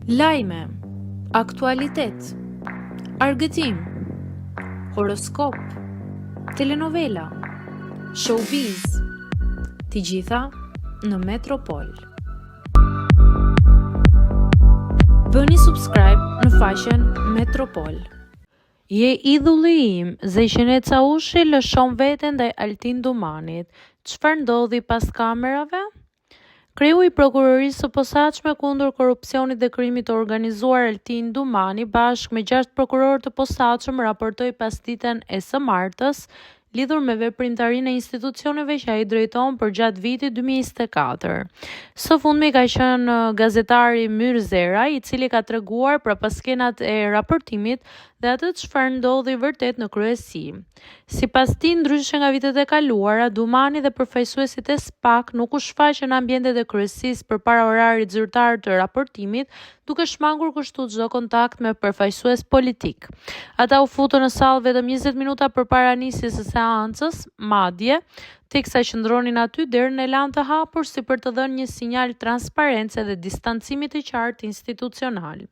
Lajme, aktualitet, argëtim, horoskop, telenovela, showbiz, të gjitha në Metropol. Bëni subscribe në faqen Metropol. Je idhulli im, Zeqenet Caushi lëshon veten ndaj Altin Dumanit. Çfarë ndodhi pas kamerave? Kreu i prokurorisë së posaçme kundër korrupsionit dhe krimit të organizuar Altin Dumani bashkë me 6 prokurorë të posaçëm raportoi pasditën e së martës lidhur me veprimtarinë e institucioneve që ai drejton për gjatë vitit 2024. Së fundmi ka qenë gazetari Myr Zera, i cili ka treguar për paskenat e raportimit dhe atë çfarë ndodhi vërtet në kryesi. Sipas tij, ndryshe nga vitet e kaluara, Dumani dhe përfaqësuesit e SPAK nuk u shfaqën në ambientet e kryesisë përpara orarit zyrtar të raportimit, duke shmangur kështu çdo kontakt me përfaqësues politik. Ata u futën në sallë vetëm 20 minuta përpara nisjes së seancës, madje teksa qëndronin aty derën e lanë të hapur si për të dhënë një sinjal transparence dhe distancimi të qartë institucional.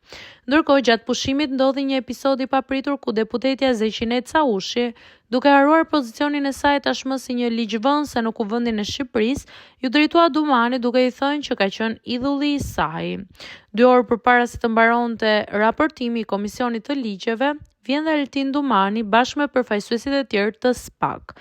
Ndërkohë, gjatë pushimit ndodhi një episod i papritur ku deputetja Zeqenet Caushi, duke haruar pozicionin e saj tashmë si një ligjvënëse në Kuvendin e Shqipërisë, ju drejtua Dumanit duke i thënë që ka qenë idhulli i saj. 2 orë përpara se të mbaronte raportimi i Komisionit të Ligjeve, vjen dhe Altin Dumani bashkë me përfaqësuesit e tjerë të SPAK.